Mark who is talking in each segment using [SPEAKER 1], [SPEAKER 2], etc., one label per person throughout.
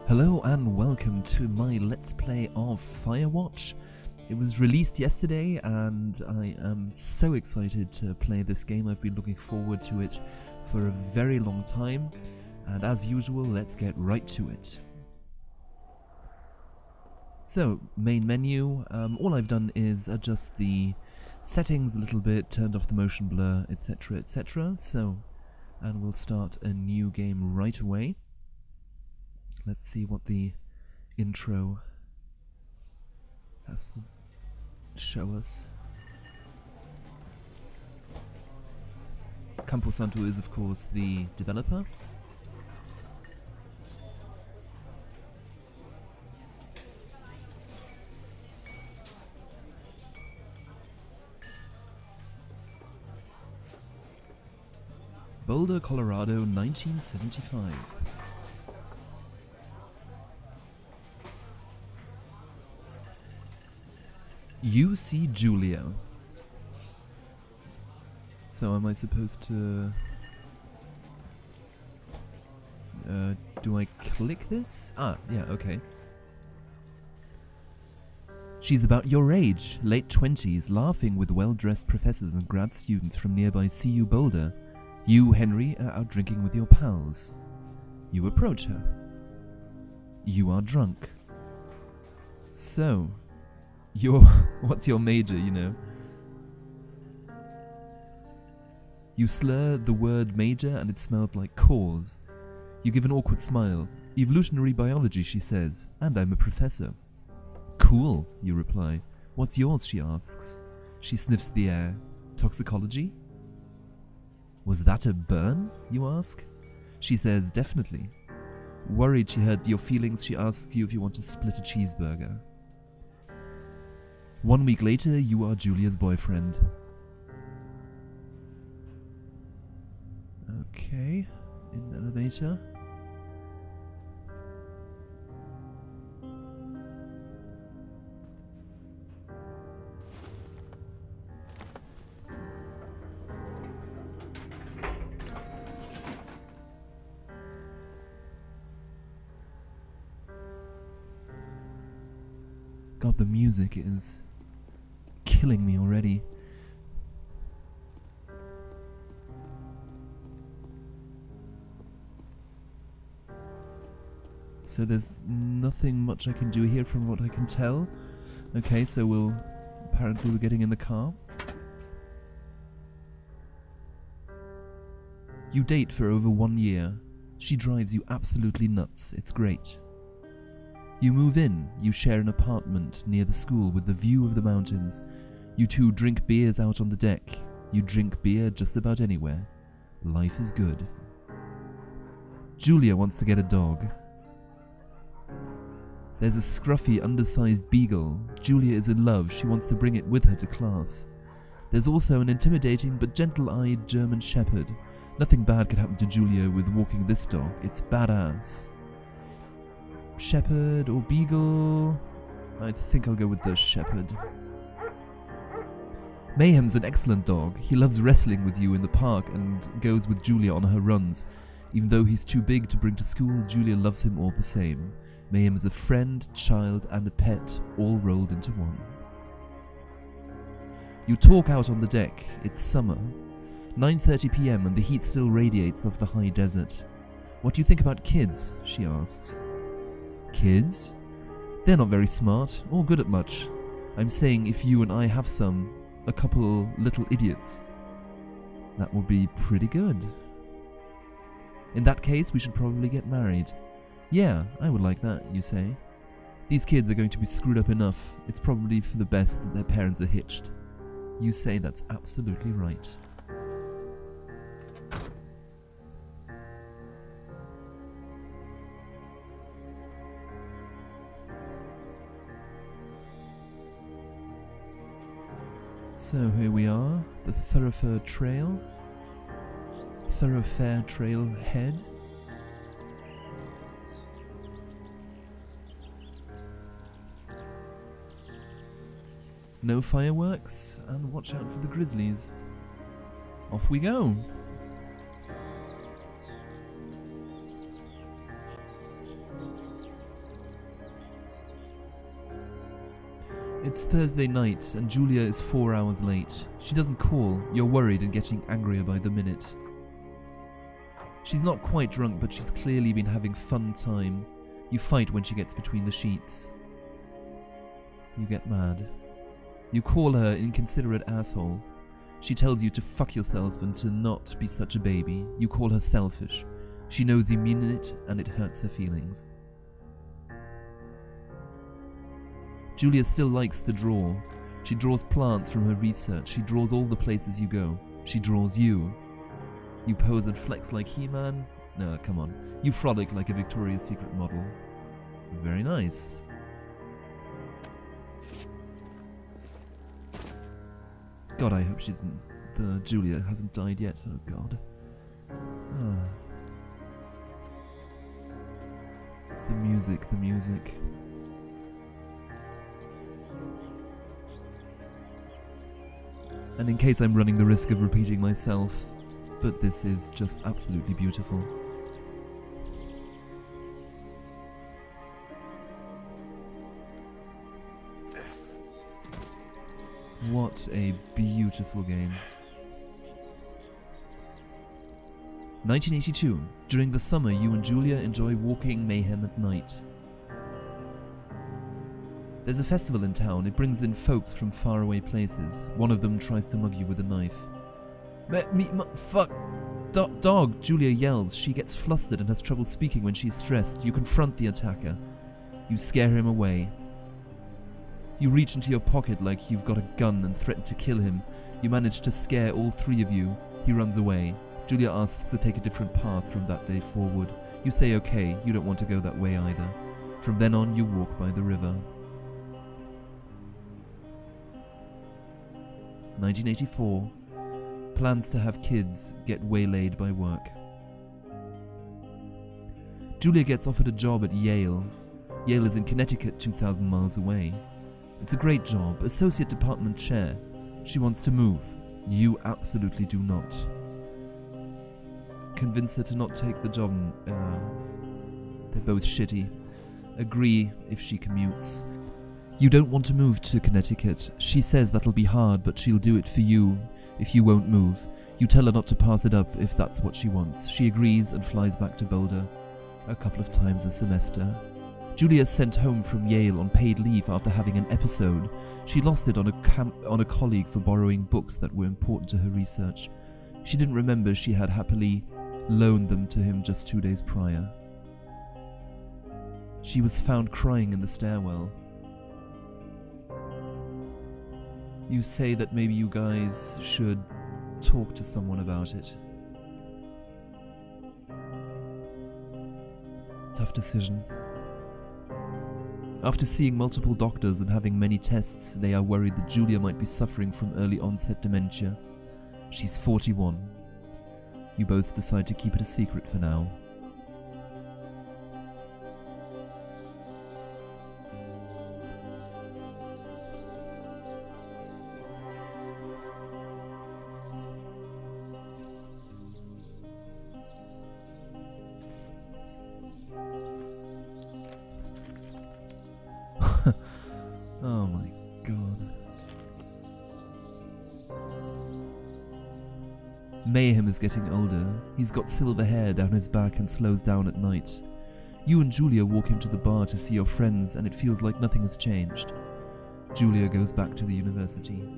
[SPEAKER 1] Hello and welcome to my Let's Play of Firewatch. It was released yesterday and I am so excited to play this game. I've been looking forward to it for a very long time, and as usual, let's get right to it. So, main menu, all I've done is adjust the settings a little bit, turned off the motion blur, etc, etc. And we'll start a new game right away. Let's see what the intro has to show us. Camposanto is, of course, the developer. Boulder, Colorado, 1975. You see Julia. So am I supposed to... do I click this? Ah, yeah, okay. She's about your age, late 20s, laughing with well-dressed professors and grad students from nearby CU Boulder. You, Henry, are out drinking with your pals. You approach her. You are drunk. So... what's your major, you know? You slur the word major and it smells like cause. You give an awkward smile. Evolutionary biology, she says, and I'm a professor. Cool, you reply. What's yours, she asks. She sniffs the air. Toxicology? Was that a burn, you ask? She says, definitely. Worried she hurt your feelings, she asks you if you want to split a cheeseburger. 1 week later, you are Julia's boyfriend. Okay, in the elevator. God, the music is killing me already. So there's nothing much I can do here from what I can tell. Okay, so apparently we're getting in the car. You date for over 1 year. She drives you absolutely nuts. It's great. You move in. You share an apartment near the school with the view of the mountains. You two drink beers out on the deck. You drink beer just about anywhere. Life is good. Julia wants to get a dog. There's a scruffy, undersized beagle. Julia is in love. She wants to bring it with her to class. There's also an intimidating but gentle-eyed German shepherd. Nothing bad could happen to Julia with walking this dog. It's badass. Shepherd or beagle? I think I'll go with the shepherd. Mayhem's an excellent dog. He loves wrestling with you in the park and goes with Julia on her runs. Even though he's too big to bring to school, Julia loves him all the same. Mayhem is a friend, child, and a pet, all rolled into one. You talk out on the deck. It's summer. 9:30 p.m. and the heat still radiates off the high desert. What do you think about kids? She asks. Kids? They're not very smart, or good at much. I'm saying if you and I have a couple little idiots, that would be pretty good. In that case, we should probably get married. Yeah, I would like that, you say. These kids are going to be screwed up enough. It's probably for the best that their parents are hitched. You say that's absolutely right. So here we are, the Thoroughfare Trail. Thoroughfare Trail Head. No fireworks, and watch out for the grizzlies. Off we go. It's Thursday night and Julia is 4 hours late. She doesn't call, you're worried and getting angrier by the minute. She's not quite drunk, but she's clearly been having fun time. You fight when she gets between the sheets. You get mad. You call her an inconsiderate asshole. She tells you to fuck yourself and to not be such a baby. You call her selfish. She knows you mean it and it hurts her feelings. Julia still likes to draw. She draws plants from her research. She draws all the places you go. She draws you. You pose and flex like He-Man? No, come on. You frolic like a Victoria's Secret model. Very nice. God, I hope Julia hasn't died yet. Oh God. The music. And in case I'm running the risk of repeating myself, but this is just absolutely beautiful. What a beautiful game. 1982. During the summer, you and Julia enjoy walking mayhem at night. There's a festival in town. It brings in folks from faraway places. One of them tries to mug you with a knife. Fuck! Dog! Julia yells. She gets flustered and has trouble speaking when she's stressed. You confront the attacker. You scare him away. You reach into your pocket like you've got a gun and threaten to kill him. You manage to scare all three of you. He runs away. Julia asks to take a different path from that day forward. You say okay, you don't want to go that way either. From then on, you walk by the river. 1984. Plans to have kids get waylaid by work. Julia gets offered a job at Yale. Yale is in Connecticut, 2,000 miles away. It's a great job, associate department chair. She wants to move. You absolutely do not. Convince her to not take the job. They're both shitty. Agree if she commutes. You don't want to move to Connecticut. She says that'll be hard, but she'll do it for you if you won't move. You tell her not to pass it up if that's what she wants. She agrees and flies back to Boulder a couple of times a semester. Julia's sent home from Yale on paid leave after having an episode. She lost it on a colleague for borrowing books that were important to her research. She didn't remember she had happily loaned them to him just 2 days prior. She was found crying in the stairwell. You say that maybe you guys should talk to someone about it. Tough decision. After seeing multiple doctors and having many tests, they are worried that Julia might be suffering from early onset dementia. She's 41. You both decide to keep it a secret for now. Oh my God. Mayhem is getting older. He's got silver hair down his back and slows down at night. You and Julia walk him to the bar to see your friends and it feels like nothing has changed. Julia goes back to the university.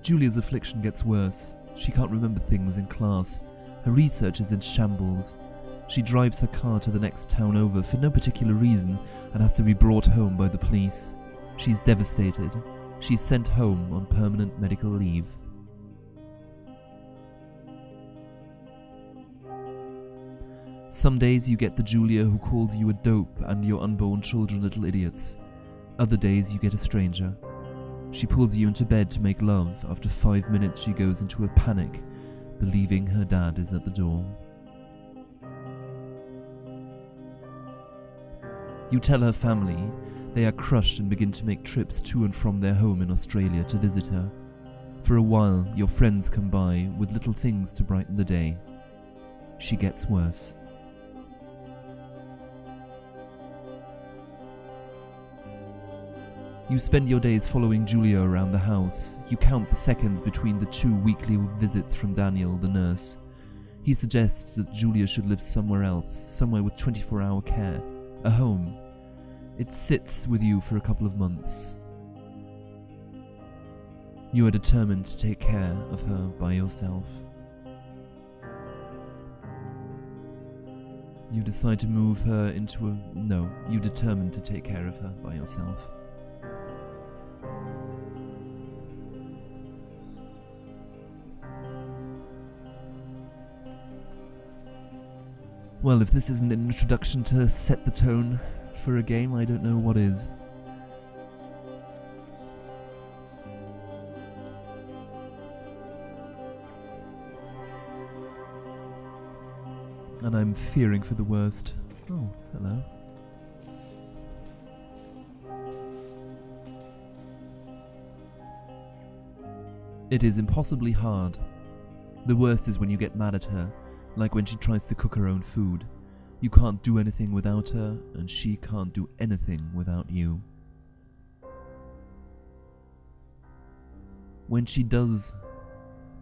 [SPEAKER 1] Julia's affliction gets worse. She can't remember things in class. Her research is in shambles. She drives her car to the next town over for no particular reason and has to be brought home by the police. She's devastated. She's sent home on permanent medical leave. Some days you get the Julia who calls you a dope and your unborn children little idiots. Other days you get a stranger. She pulls you into bed to make love. After 5 minutes she goes into a panic, believing her dad is at the door. You tell her family. They are crushed and begin to make trips to and from their home in Australia to visit her. For a while, your friends come by with little things to brighten the day. She gets worse. You spend your days following Julia around the house. You count the seconds between the 2 weekly visits from Daniel, the nurse. He suggests that Julia should live somewhere else, somewhere with 24-hour care, a home. It sits with you for a couple of months. You are determined to take care of her by yourself. You decide to move her into a... No, you determined to take care of her by yourself. Well, if this isn't an introduction to set the tone for a game, I don't know what is. And I'm fearing for the worst. Oh, hello. It is impossibly hard. The worst is when you get mad at her, like when she tries to cook her own food. You can't do anything without her, and she can't do anything without you. When she does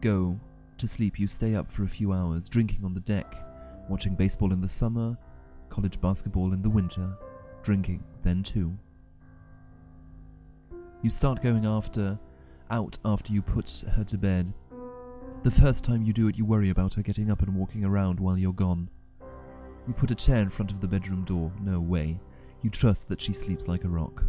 [SPEAKER 1] go to sleep, you stay up for a few hours, drinking on the deck, watching baseball in the summer, college basketball in the winter, drinking then too. You start going out after you put her to bed. The first time you do it, you worry about her getting up and walking around while you're gone. You put a chair in front of the bedroom door. No way. You trust that she sleeps like a rock.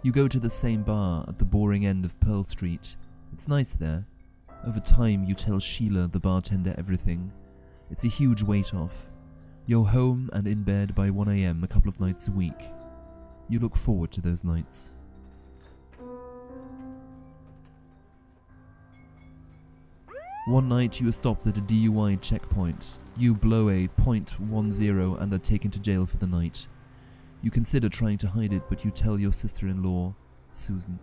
[SPEAKER 1] You go to the same bar at the boring end of Pearl Street. It's nice there. Over time, you tell Sheila, the bartender, everything. It's a huge weight off. You're home and in bed by 1 AM a couple of nights a week. You look forward to those nights. One night you are stopped at a DUI checkpoint. You blow a .10 and are taken to jail for the night. You consider trying to hide it, but you tell your sister-in-law, Susan.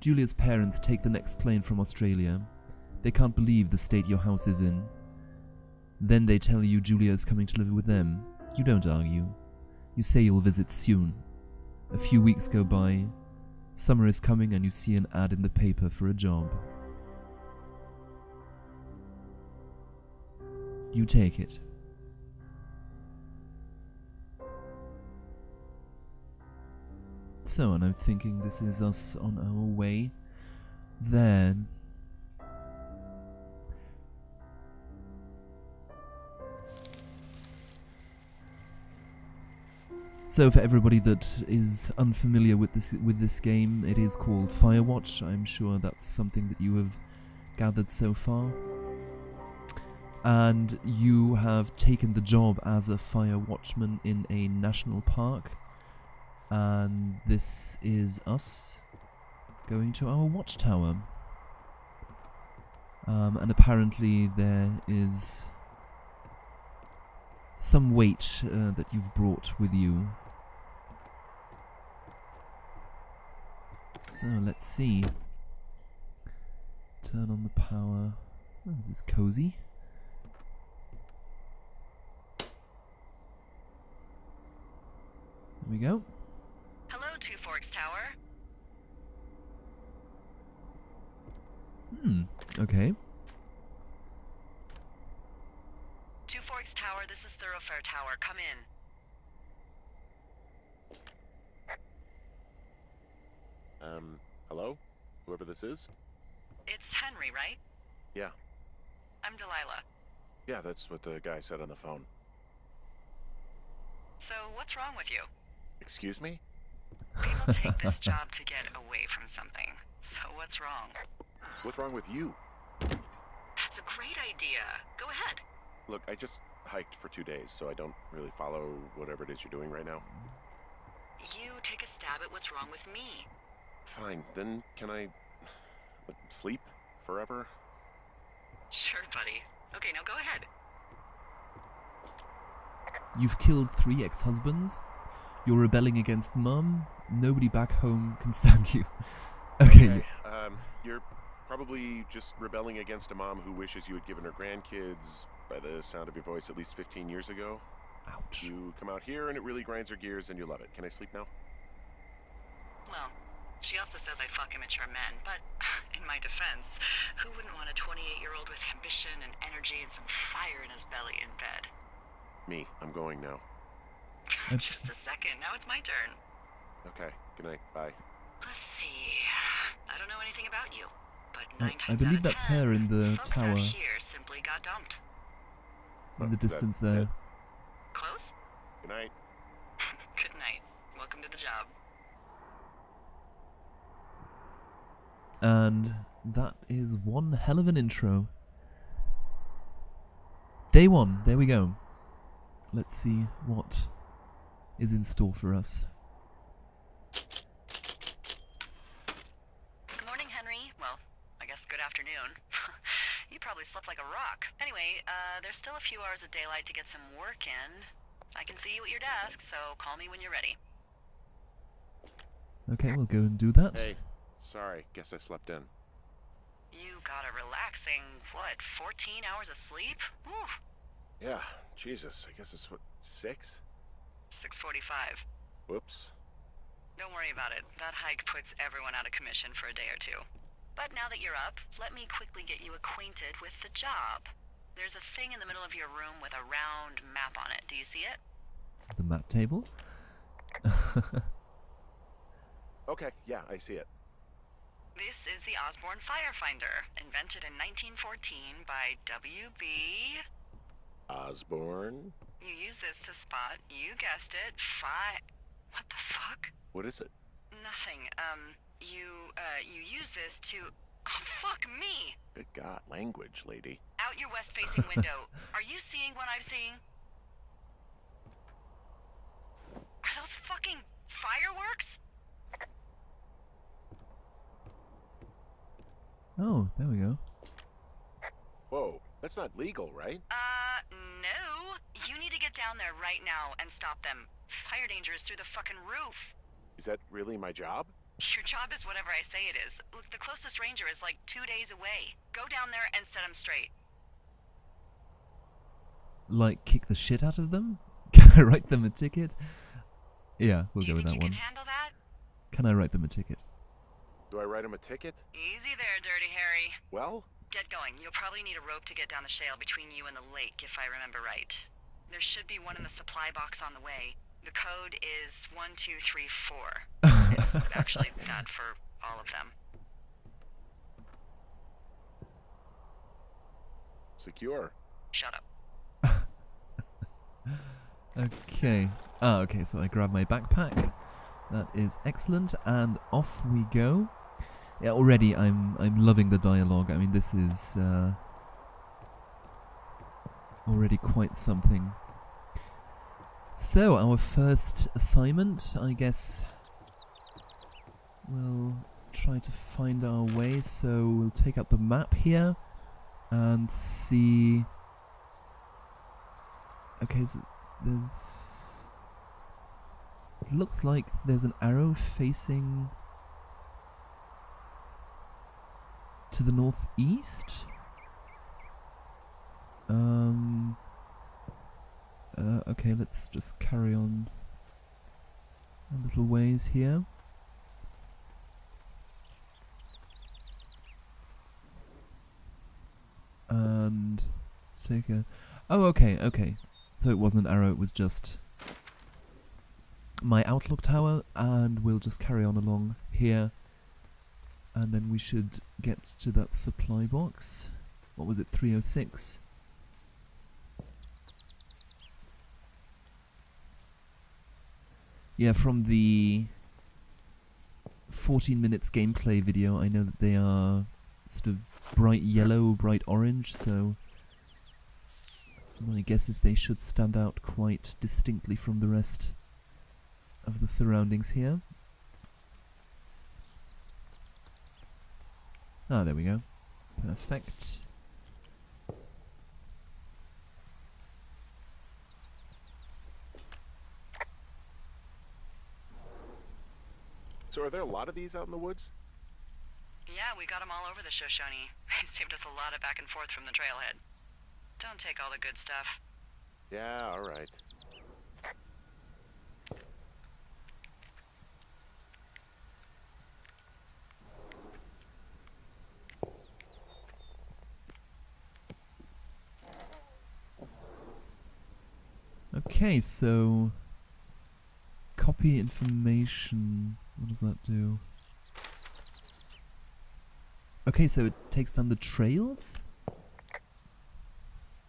[SPEAKER 1] Julia's parents take the next plane from Australia. They can't believe the state your house is in. Then they tell you Julia is coming to live with them. You don't argue. You say you'll visit soon. A few weeks go by. Summer is coming and you see an ad in the paper for a job. You take it. So, and I'm thinking this is us on our way there. So for everybody that is unfamiliar with this game, it is called Firewatch. I'm sure that's something that you have gathered so far. And you have taken the job as a fire watchman in a national park. And this is us going to our watchtower. And apparently there is some weight that you've brought with you. So let's see. Turn on the power. Oh, this is cozy. There we go.
[SPEAKER 2] Hello, Two Forks Tower.
[SPEAKER 1] Okay.
[SPEAKER 2] Two Forks Tower, this is Thoroughfare Tower. Come in.
[SPEAKER 3] Hello? Whoever this is?
[SPEAKER 2] It's Henry, right?
[SPEAKER 3] Yeah.
[SPEAKER 2] I'm Delilah.
[SPEAKER 3] Yeah, that's what the guy said on the phone.
[SPEAKER 2] So, what's wrong with you?
[SPEAKER 3] Excuse me?
[SPEAKER 2] People take this job to get away from something. So, what's wrong?
[SPEAKER 3] What's wrong with you?
[SPEAKER 2] That's a great idea. Go ahead.
[SPEAKER 3] Look, I just hiked for 2 days, so I don't really follow whatever it is you're doing right now.
[SPEAKER 2] You take a stab at what's wrong with me.
[SPEAKER 3] Fine, then can I sleep forever?
[SPEAKER 2] Sure, buddy. Okay, now go ahead.
[SPEAKER 1] You've killed 3 ex-husbands. You're rebelling against Mum. Nobody back home can stand you. Okay.
[SPEAKER 3] You're Probably just rebelling against a mom who wishes you had given her grandkids, by the sound of your voice, at least 15 years ago.
[SPEAKER 1] Ouch.
[SPEAKER 3] You come out here and it really grinds her gears and you love it. Can I sleep now?
[SPEAKER 2] Well, she also says I fuck immature men, but in my defense, who wouldn't want a 28-year-old with ambition and energy and some fire in his belly in bed?
[SPEAKER 3] Me. I'm going now.
[SPEAKER 2] Just a second, now it's my turn.
[SPEAKER 3] Okay. Good night. Bye.
[SPEAKER 2] Let's see. I don't know anything about you, but
[SPEAKER 1] I
[SPEAKER 2] 9 times
[SPEAKER 1] believe
[SPEAKER 2] out of
[SPEAKER 1] that's
[SPEAKER 2] 10,
[SPEAKER 1] her in the
[SPEAKER 2] folks
[SPEAKER 1] tower.
[SPEAKER 2] out here simply got dumped.
[SPEAKER 1] In the distance there.
[SPEAKER 2] Close?
[SPEAKER 3] Good night.
[SPEAKER 2] Good night. Welcome to the job.
[SPEAKER 1] And that is one hell of an intro. Day 1, there we go. Let's see what is in store for us.
[SPEAKER 2] Good morning, Henry. Well, I guess good afternoon. You probably slept like a rock. Anyway, there's still a few hours of daylight to get some work in. I can see you at your desk, so call me when you're ready.
[SPEAKER 1] Okay, we'll go and do that.
[SPEAKER 3] Hey. Sorry. Guess I slept in.
[SPEAKER 2] You got a relaxing, 14 hours of sleep? Woo!
[SPEAKER 3] Yeah. Jesus. I guess it's what, 6?
[SPEAKER 2] 6:45.
[SPEAKER 3] Whoops.
[SPEAKER 2] Don't worry about it. That hike puts everyone out of commission for a day or two. But now that you're up, let me quickly get you acquainted with the job. There's a thing in the middle of your room with a round map on it. Do you see it?
[SPEAKER 1] The map table?
[SPEAKER 3] Okay. Yeah, I see it.
[SPEAKER 2] This is the Osborne Firefinder, invented in 1914 by W.B.
[SPEAKER 3] Osborne?
[SPEAKER 2] You use this to spot, you guessed it, What the fuck?
[SPEAKER 3] What is it?
[SPEAKER 2] Nothing. You use this to... Oh, fuck me!
[SPEAKER 3] Good God. Language, lady.
[SPEAKER 2] Out your west-facing window. Are you seeing what I'm seeing? Are those fucking fireworks?
[SPEAKER 1] Oh, there we go.
[SPEAKER 3] Whoa. That's not legal, right?
[SPEAKER 2] No. You need to get down there right now and stop them. Fire danger is through the fucking roof.
[SPEAKER 3] Is that really my job?
[SPEAKER 2] Your job is whatever I say it is. Look, the closest ranger is like 2 days away. Go down there and set them straight.
[SPEAKER 1] Like, kick the shit out of them? Can I write them a ticket? Yeah, we'll go with that
[SPEAKER 2] Do you think you
[SPEAKER 1] one.
[SPEAKER 2] can handle that?
[SPEAKER 1] Can I write them a ticket?
[SPEAKER 3] Do I write him a ticket?
[SPEAKER 2] Easy there, Dirty Harry.
[SPEAKER 3] Well?
[SPEAKER 2] Get going. You'll probably need a rope to get down the shale between you and the lake, if I remember right. There should be one in the supply box on the way. The code is 1234. It's actually that for all of them.
[SPEAKER 3] Secure.
[SPEAKER 2] Shut up.
[SPEAKER 1] Okay. Okay, so I grab my backpack. That is excellent, and off we go. Yeah, already I'm loving the dialogue. I mean, this is already quite something. So, our first assignment, I guess we'll try to find our way. So, we'll take up the map here and see... Okay, so there's... It looks like there's an arrow facing to the northeast. Okay, let's just carry on a little ways here. And Sega. Oh, okay. So it wasn't an arrow, it was just my outlook tower, and we'll just carry on along here. And then we should get to that supply box. What was it, 306? Yeah, from the 14 minutes gameplay video, I know that they are sort of bright yellow, bright orange, so my guess is they should stand out quite distinctly from the rest of the surroundings here. Ah, there we go. Perfect.
[SPEAKER 3] So are there a lot of these out in the woods?
[SPEAKER 2] Yeah, Yeah, we got him all over the Shoshone. He saved us a lot of back and forth from the trailhead. Don't take all the good stuff.
[SPEAKER 3] Yeah, all right.
[SPEAKER 1] Okay, so copy information. What does that do? Okay, so it takes down the trails?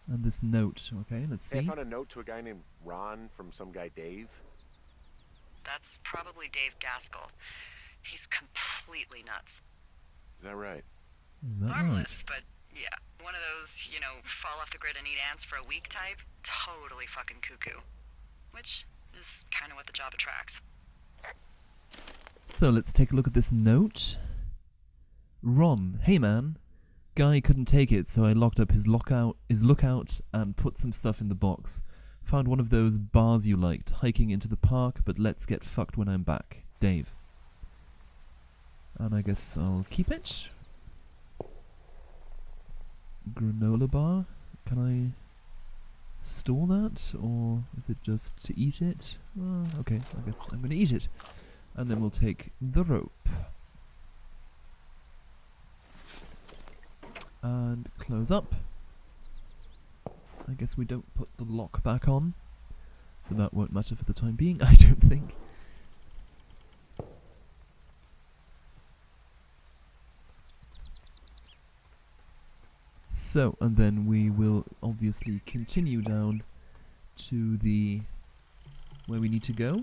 [SPEAKER 1] And this note. Okay, let's
[SPEAKER 3] Hey, I
[SPEAKER 1] see.
[SPEAKER 3] found a note to a guy named Ron from some guy Dave.
[SPEAKER 2] That's probably Dave Gaskell. He's completely nuts.
[SPEAKER 3] Is that right?
[SPEAKER 1] Is that
[SPEAKER 2] Harmless, but yeah. One of those, fall off the grid and eat ants for a week type. Totally fucking cuckoo. Which is kind of what the job attracts.
[SPEAKER 1] right? So let's take a look at this note. Ron, hey man. Guy couldn't take it, so I locked up his lookout and put some stuff in the box. Found one of those bars you liked, hiking into the park, but let's get fucked when I'm back. Dave. And I guess I'll keep it. Granola bar? Can I store that, or is it just to eat it? Okay, I guess I'm gonna eat it. And then we'll take the rope. And close up. I guess we don't put the lock back on, but that won't matter for the time being, I don't think. So, and then we will obviously continue down to the where we need to go.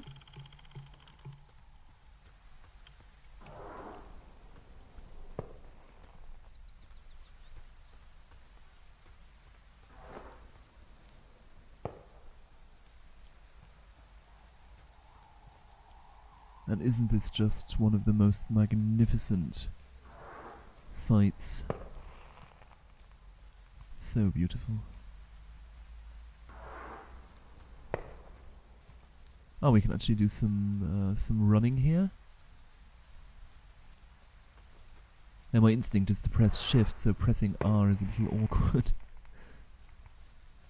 [SPEAKER 1] And isn't this just one of the most magnificent sights? So beautiful. Oh, we can actually do some running here. Now my instinct is to press shift, so pressing R is a little awkward.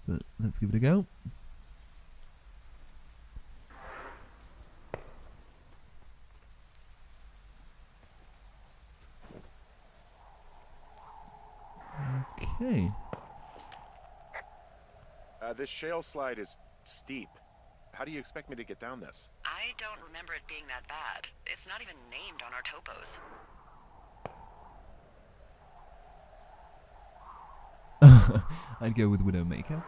[SPEAKER 1] But let's give it a go. Okay.
[SPEAKER 3] This shale slide is steep. How do you expect me to get down this?
[SPEAKER 2] I don't remember it being that bad. It's not even named on our topos.
[SPEAKER 1] I'd go with Widowmaker.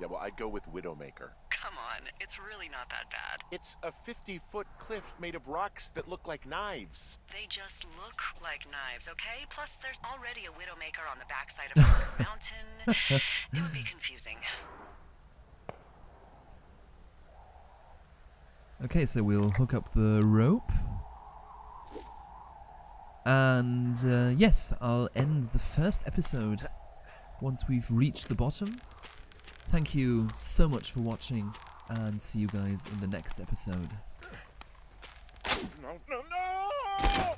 [SPEAKER 3] Yeah, well, I'd go with Widowmaker.
[SPEAKER 2] Come on, it's really not that bad.
[SPEAKER 3] It's a 50-foot cliff made of rocks that look like knives.
[SPEAKER 2] They just look like knives, okay? Plus, there's already a Widowmaker on the backside of Parker Mountain. It would be confusing.
[SPEAKER 1] Okay, so we'll hook up the rope. And yes, I'll end the first episode once we've reached the bottom. Thank you so much for watching, and see you guys in the next episode.
[SPEAKER 3] No, no, no!